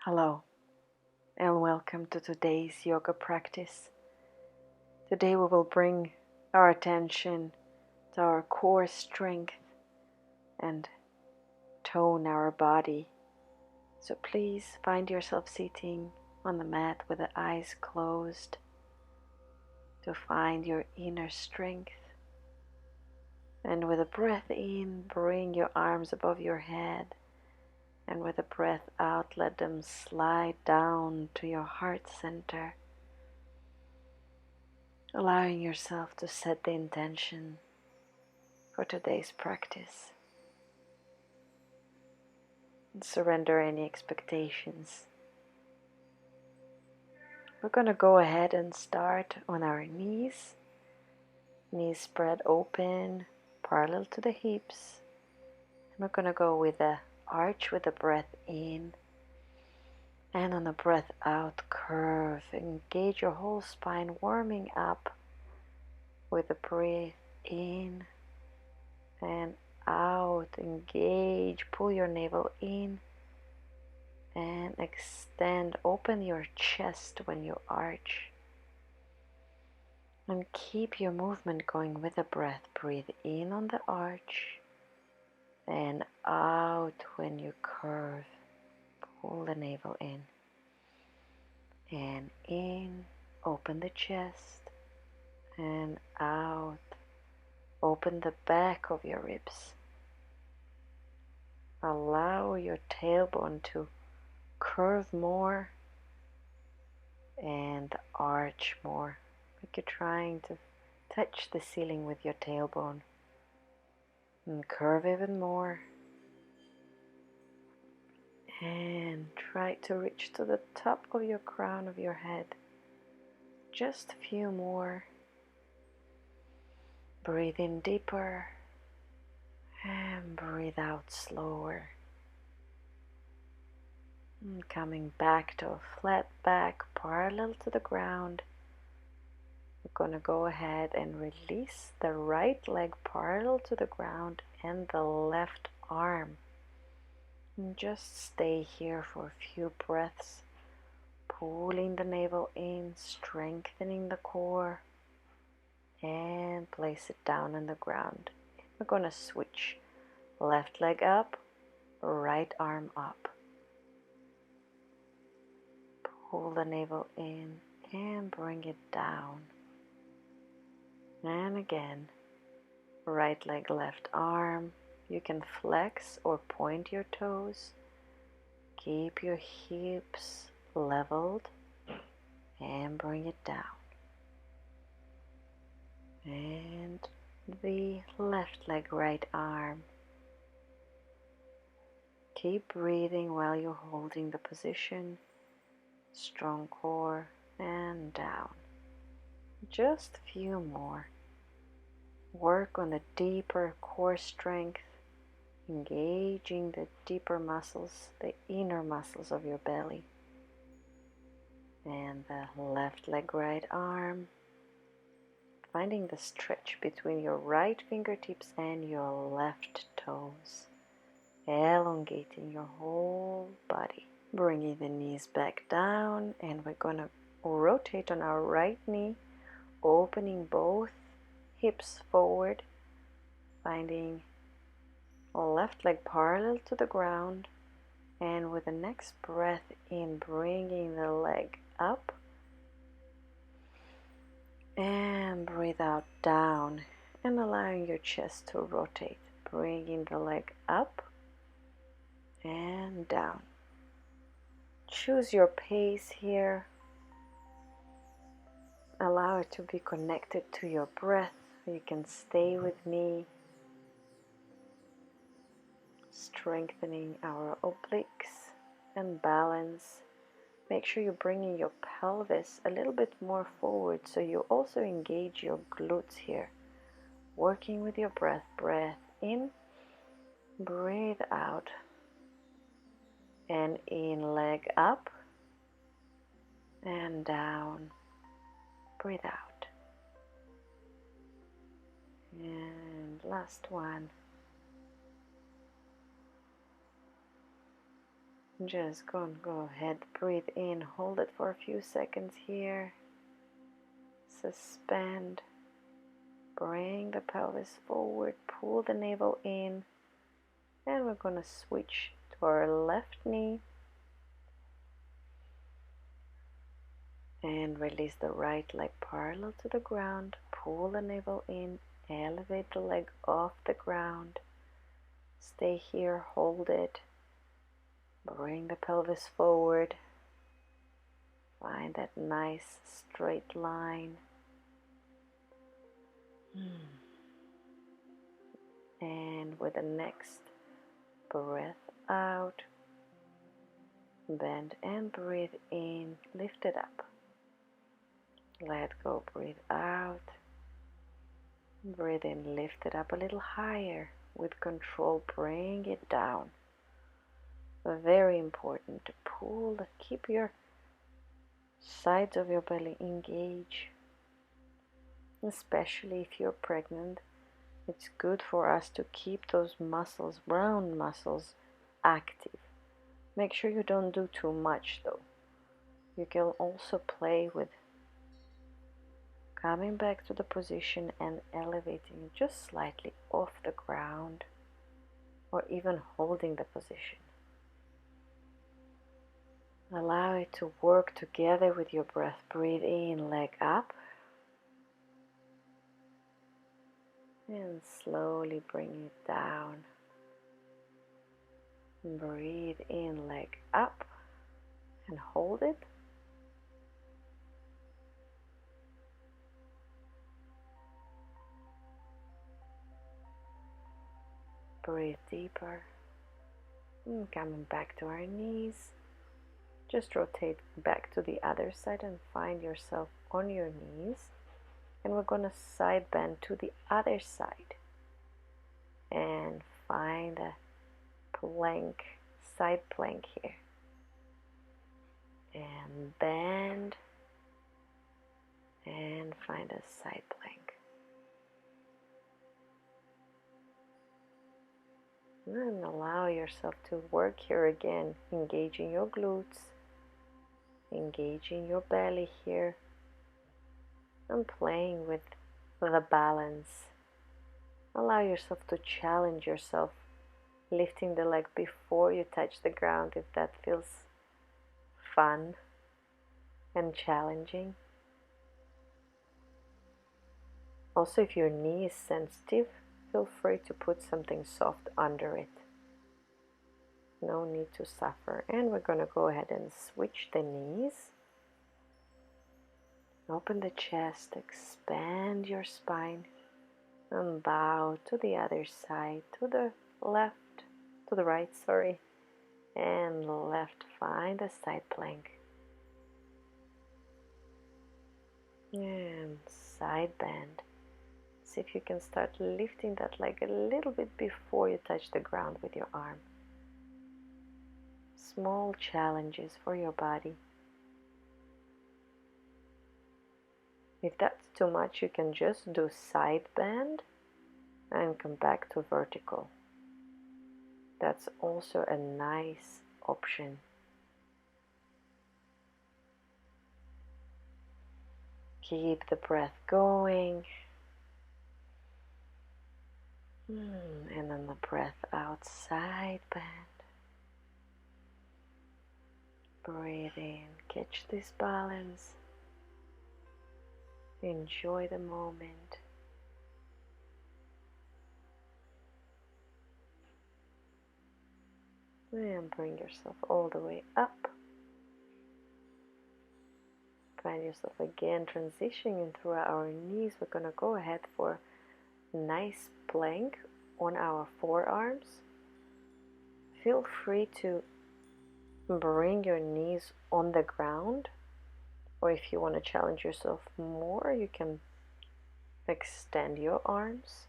Hello, and welcome to today's yoga practice. Today we will bring our attention to our core strength and tone our body. So please find yourself sitting on the mat with the eyes closed to find your inner strength. And with a breath in, bring your arms above your head. And with a breath out, let them slide down to your heart center, allowing yourself to set the intention for today's practice. And surrender any expectations. We're going to go ahead and start on our knees. Knees spread open, parallel to the hips. And we're going to go with the arch with the breath in. And on the breath out, curve. Engage your whole spine, warming up with the breath in and out. Engage, pull your navel in and extend. Open your chest when you arch. And keep your movement going with the breath. Breathe in on the arch and out when you curve. Pull the navel in and in. Open the chest and out. Open the back of your ribs. Allow your tailbone to curve more and arch more. Like you're trying to touch the ceiling with your tailbone. And curve even more. And try to reach to the top of your crown of your head. Just a few more. Breathe in deeper and breathe out slower. And coming back to a flat back parallel to the ground. We're going to go ahead and release the right leg parallel to the ground and the left arm. And just stay here for a few breaths, pulling the navel in, strengthening the core, and place it down on the ground. We're going to switch. Left leg up, right arm up. Pull the navel in and bring it down. And again, right leg, left arm. You can flex or point your toes. Keep your hips leveled and bring it down. And the left leg, right arm. Keep breathing while you're holding the position. Strong core and down. Just a few more. Work on the deeper core strength, engaging the deeper muscles, the inner muscles of your belly. And the left leg, right arm. Finding the stretch between your right fingertips and your left toes. Elongating your whole body. Bringing the knees back down, and we're going to rotate on our right knee, opening both hips forward, finding left leg parallel to the ground, and with the next breath in, bringing the leg up, and breathe out down, and allowing your chest to rotate, bringing the leg up and down. Choose your pace here. Allow it to be connected to your breath. You can stay with me, strengthening our obliques and balance. Make sure you're bringing your pelvis a little bit more forward so you also engage your glutes here. Working with your breath. Breath in, breathe out. And in, leg up and down. Breathe out. And last one. Just go ahead, breathe in, hold it for a few seconds here. Suspend, bring the pelvis forward, pull the navel in, and we're going to switch to our left knee and release the right leg parallel to the ground, pull the navel in, elevate the leg off the ground, stay here, hold it, bring the pelvis forward, find that nice straight line. And with the next breath out, bend and breathe in, lift it up. Let go, breathe out. Breathe in, lift it up a little higher. With control, bring it down. Very important to pull, keep your sides of your belly engaged. Especially if you're pregnant, it's good for us to keep those muscles, round muscles, active. Make sure you don't do too much though. You can also play with coming back to the position and elevating just slightly off the ground, or even holding the position. Allow it to work together with your breath. Breathe in, leg up, and slowly bring it down. Breathe in, leg up, and hold it. Breathe deeper. And coming back to our knees. Just rotate back to the other side and find yourself on your knees. And we're going to side bend to the other side. And find a plank, side plank here. And bend. And find a side plank. And allow yourself to work here again, engaging your glutes, engaging your belly here, and playing with the balance. Allow yourself to challenge yourself, lifting the leg before you touch the ground if that feels fun and challenging. Also, if your knee is sensitive, feel free to put something soft under it. No need to suffer. And we're going to go ahead and switch the knees. Open the chest, expand your spine, and bow to the other side, to the left, to the right, sorry, and left. Find a side plank. And side bend. See if you can start lifting that leg a little bit before you touch the ground with your arm. Small challenges for your body. If that's too much, you can just do side bend and come back to vertical. That's also a nice option. Keep the breath going. And then the breath out, side bend. Breathe in, catch this balance. Enjoy the moment. And bring yourself all the way up. Find yourself again transitioning through our knees. We're going to go ahead for nice plank on our forearms. Feel free to bring your knees on the ground, or if you want to challenge yourself more, you can extend your arms,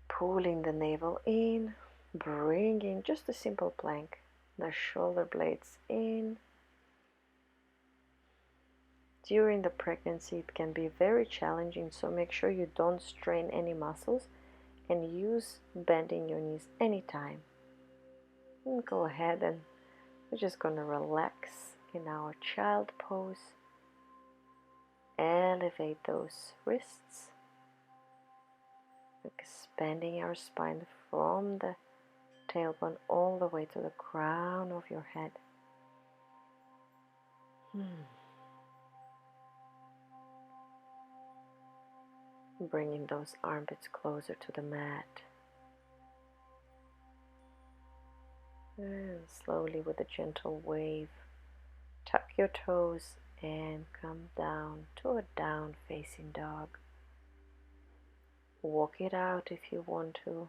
pulling the navel in, bringing just a simple plank, the shoulder blades in. During the pregnancy, it can be very challenging, so make sure you don't strain any muscles and use bending your knees anytime. And go ahead and we're just going to relax in our child pose. Elevate those wrists, expanding our spine from the tailbone all the way to the crown of your head. Bringing those armpits closer to the mat. And slowly, with a gentle wave, tuck your toes and come down to a down facing dog. Walk it out if you want to,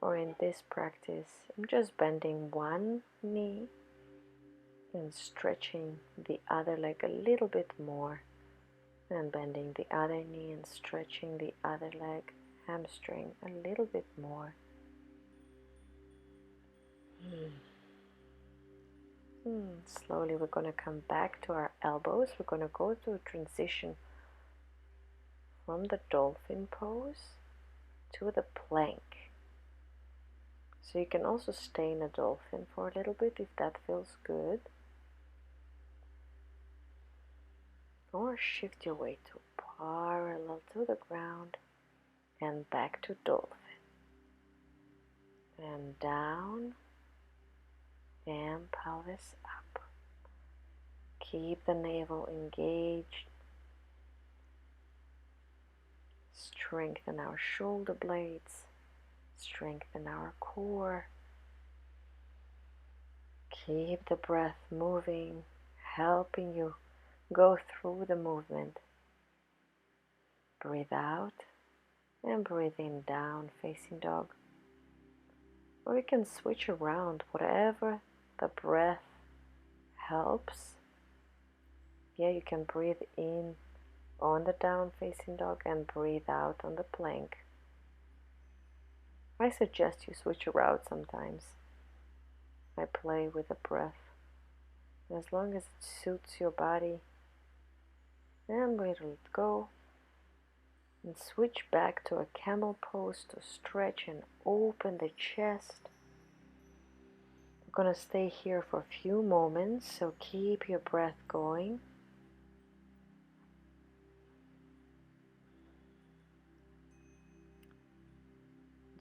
or in this practice, I'm just bending one knee and stretching the other leg a little bit more, and bending the other knee and stretching the other leg, hamstring, a little bit more. Slowly we're going to come back to our elbows. We're going to go to a transition from the dolphin pose to the plank. So you can also stay in a dolphin for a little bit if that feels good. Or shift your weight to parallel to the ground and back to dolphin. And down and pelvis up. Keep the navel engaged. Strengthen our shoulder blades. Strengthen our core. Keep the breath moving, helping you go through the movement. Breathe out and breathe in, down facing dog. Or you can switch around, whatever the breath helps. Yeah, you can breathe in on the down facing dog and breathe out on the plank. I suggest you switch around sometimes. I play with the breath. As long as it suits your body, and let it go. And switch back to a camel pose to stretch and open the chest. We're going to stay here for a few moments, so keep your breath going.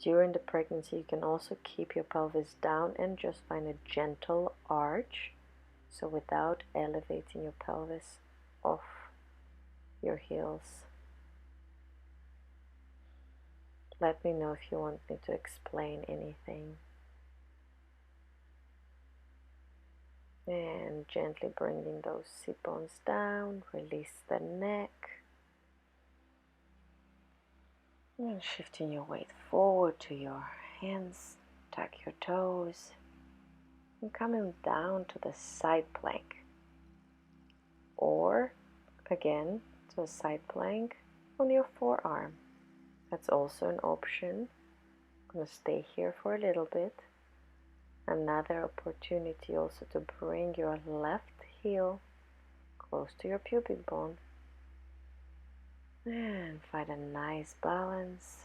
During the pregnancy, you can also keep your pelvis down and just find a gentle arch, so without elevating your pelvis off your heels. Let me know if you want me to explain anything. And gently bringing those sit bones down, release the neck. And shifting your weight forward to your hands, tuck your toes, and coming down to the side plank. Or, again, to a side plank on your forearm. That's also an option. I'm going to stay here for a little bit. Another opportunity also to bring your left heel close to your pubic bone. And find a nice balance.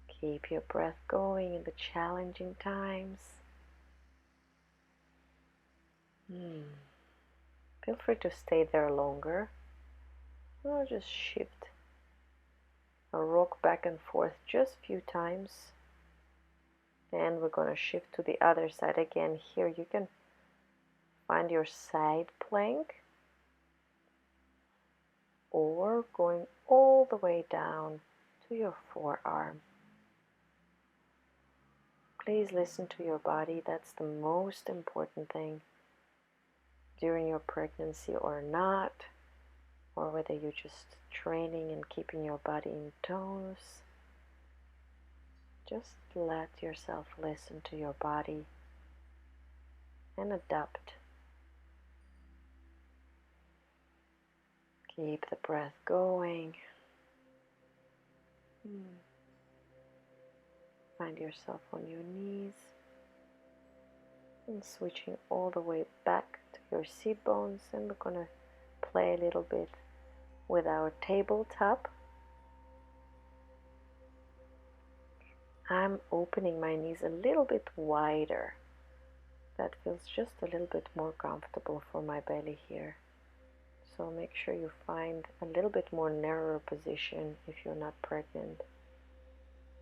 Keep your breath going in the challenging times. Feel free to stay there longer. Or just shift or rock back and forth just a few times. And we're going to shift to the other side again. Here you can find your side plank, or going all the way down to your forearm. Please listen to your body. That's the most important thing during your pregnancy or not, or whether you're just training and keeping your body in tonus. Just let yourself listen to your body and adapt. Keep the breath going. Find yourself on your knees and switching all the way back to your sit bones, and we're going to play a little bit with our tabletop. I'm opening my knees a little bit wider That feels just a little bit more comfortable for my belly here. So make sure you find a little bit more narrower position if you're not pregnant.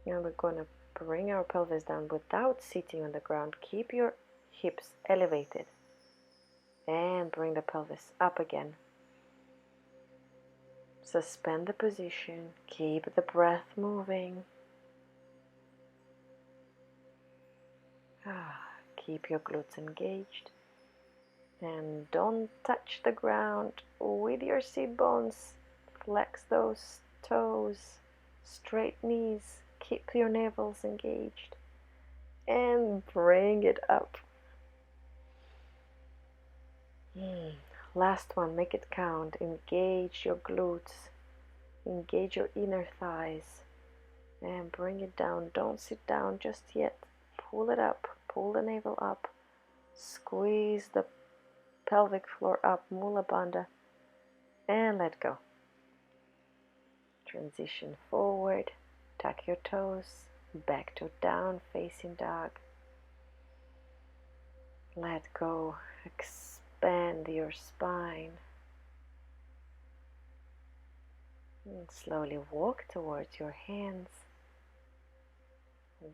And we're going to bring our pelvis down without sitting on the ground. Keep your hips elevated and bring the pelvis up again. Suspend the position, keep the breath moving. Keep your glutes engaged and don't touch the ground with your sit bones. Flex those toes, straight knees, keep your navels engaged and bring it up. Last one, make it count. Engage your glutes, engage your inner thighs and bring it down. Don't sit down just yet. Pull it up, pull the navel up, squeeze the pelvic floor up, mula bandha, and let go. Transition forward, tuck your toes, back to down facing dog. Let go, expand your spine. And slowly walk towards your hands.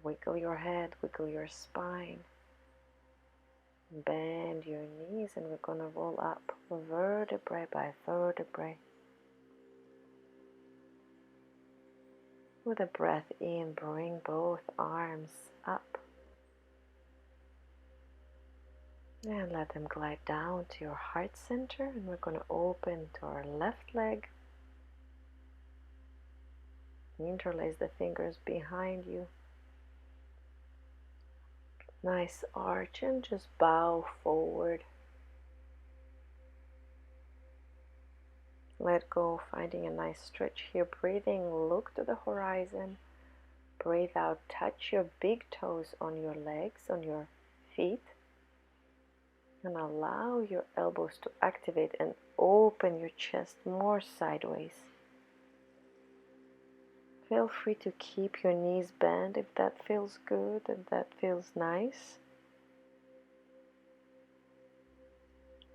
Wiggle your head, wiggle your spine. Bend your knees and we're going to roll up vertebrae by vertebrae. With a breath in, bring both arms up. And let them glide down to your heart center. And we're going to open to our left leg. Interlace the fingers behind you. Nice arch and just bow forward. Let go, finding a nice stretch here. Breathing, look to the horizon. Breathe out, touch your big toes on your legs, on your feet. And allow your elbows to activate and open your chest more sideways. Feel free to keep your knees bent if that feels good, if that feels nice.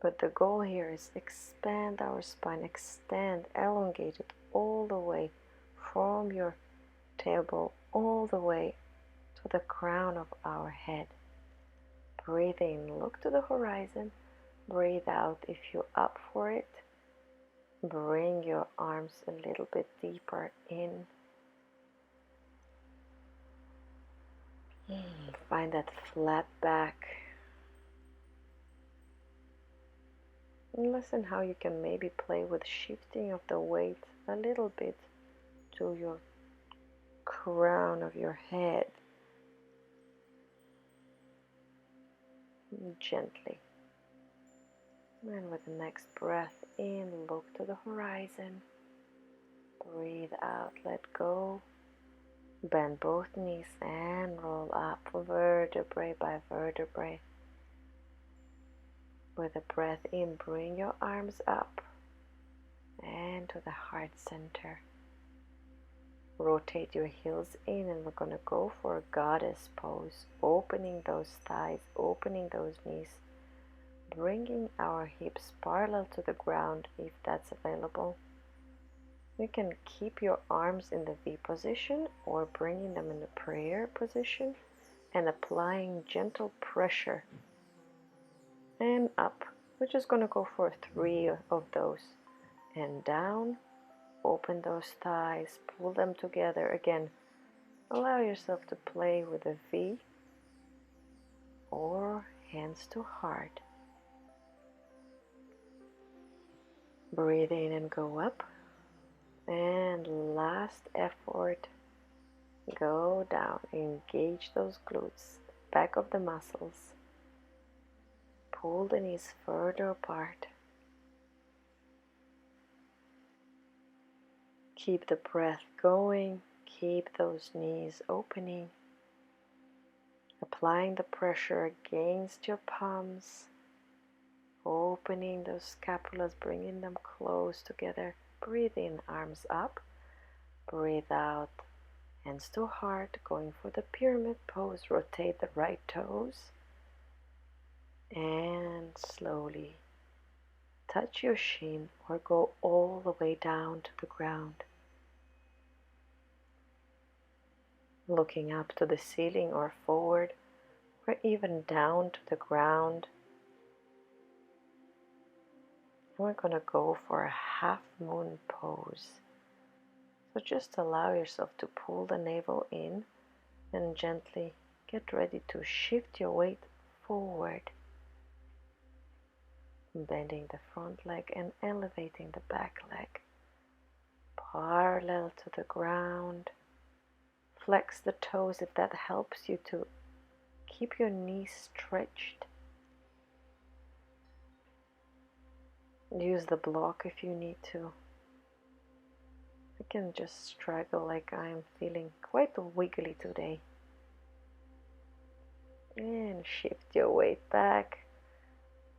But the goal here is expand our spine, extend, elongate it all the way from your tailbone all the way to the crown of our head. Breathe in, look to the horizon. Breathe out if you're up for it. Bring your arms a little bit deeper in. Find that flat back. And listen how you can maybe play with shifting of the weight a little bit to your crown of your head. Gently. And with the next breath in, look to the horizon. Breathe out, let go. Bend both knees and roll up vertebrae by vertebrae. With a breath in, bring your arms up and to the heart center. Rotate your heels in and we're going to go for a goddess pose, opening those thighs, opening those knees, bringing our hips parallel to the ground if that's available. You can keep your arms in the V position or bringing them in the prayer position and applying gentle pressure. And up. We're just going to go for 3 of those. And down. Open those thighs. Pull them together. Again, allow yourself to play with a V or hands to heart. Breathe in and go up. And last effort, go down, engage those glutes, back of the muscles, pull the knees further apart, keep the breath going, keep those knees opening, applying the pressure against your palms, opening those scapulas, bringing them close together. Breathe in, arms up. Breathe out, hands to heart, going for the pyramid pose. Rotate the right toes. And slowly touch your shin or go all the way down to the ground. Looking up to the ceiling or forward or even down to the ground. We're going to go for a half moon pose. So just allow yourself to pull the navel in and gently get ready to shift your weight forward, bending the front leg and elevating the back leg parallel to the ground. Flex the toes if that helps you to keep your knees stretched. Use the block if you need to. I can just struggle like I'm feeling quite wiggly today. And shift your weight back.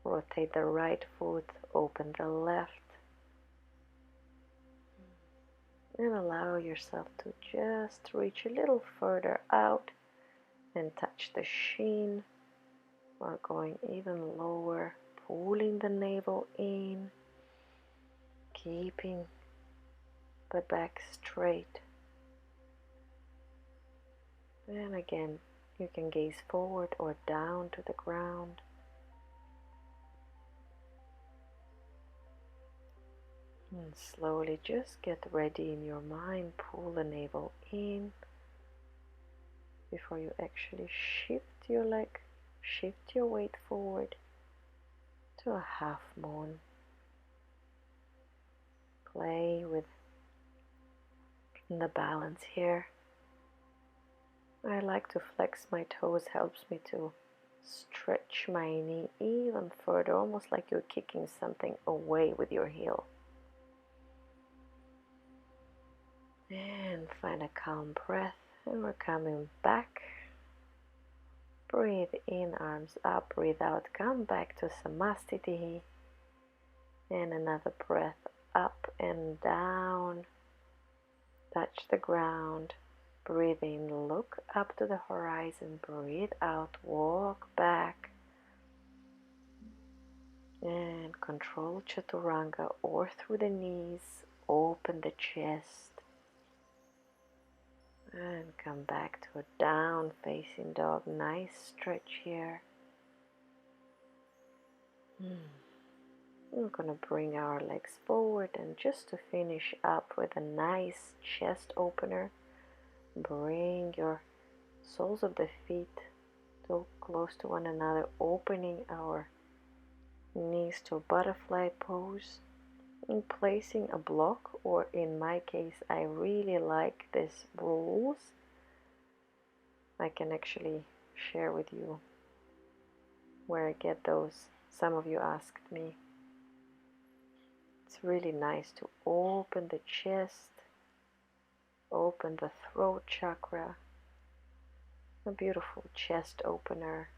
Rotate the right foot, open the left. And allow yourself to just reach a little further out and touch the shin, or going even lower, pulling the navel in, keeping the back straight. And again, you can gaze forward or down to the ground. And slowly just get ready in your mind, pull the navel in before you actually shift your leg, shift your weight forward to a half moon. Play with the balance here. I like to flex my toes, helps me to stretch my knee even further, almost like you're kicking something away with your heel. And find a calm breath, and we're coming back. Breathe in, arms up, breathe out, come back to Samastitihi. And another breath up and down. Touch the ground. Breathe in, look up to the horizon. Breathe out, walk back. And control Chaturanga or through the knees. Open the chest. And come back to a down facing dog. Nice stretch here. We're going to bring our legs forward, and just to finish up with a nice chest opener, bring your soles of the feet so close to one another, opening our knees to a butterfly pose. And placing a block, or in my case, I really like this rules. I can actually share with you where I get those. Some of you asked me. It's really nice to open the chest, open the throat chakra, a beautiful chest opener.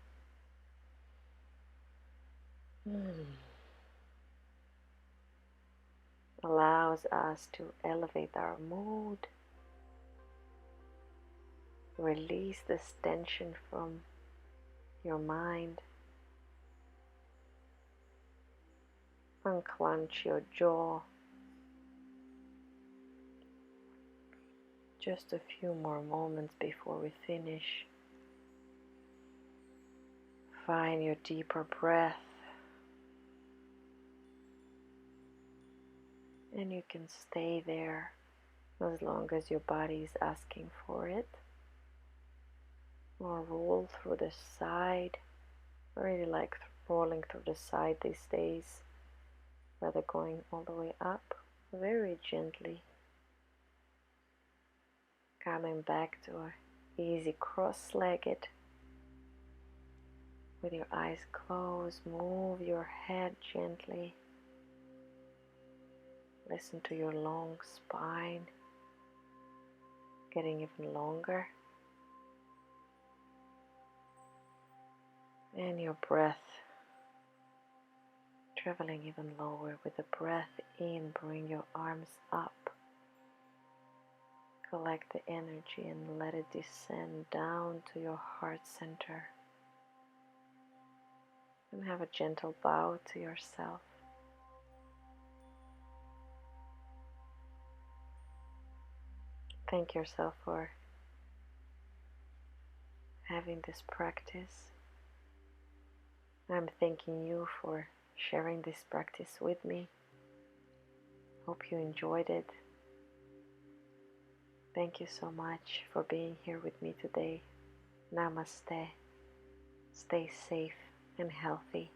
Allows us to elevate our mood, release this tension from your mind, unclench your jaw. Just a few more moments before we finish. Find your deeper breath. And you can stay there as long as your body is asking for it. Or roll through the side. I really like rolling through the side these days, rather going all the way up, very gently. Coming back to an easy cross-legged. With your eyes closed, move your head gently. Listen to your long spine getting even longer. And your breath traveling even lower. With the breath in, bring your arms up. Collect the energy and let it descend down to your heart center. and have a gentle bow to yourself. Thank yourself for having this practice. I'm thanking you for sharing this practice with me. Hope you enjoyed it. Thank you so much for being here with me today. Namaste. Stay safe and healthy.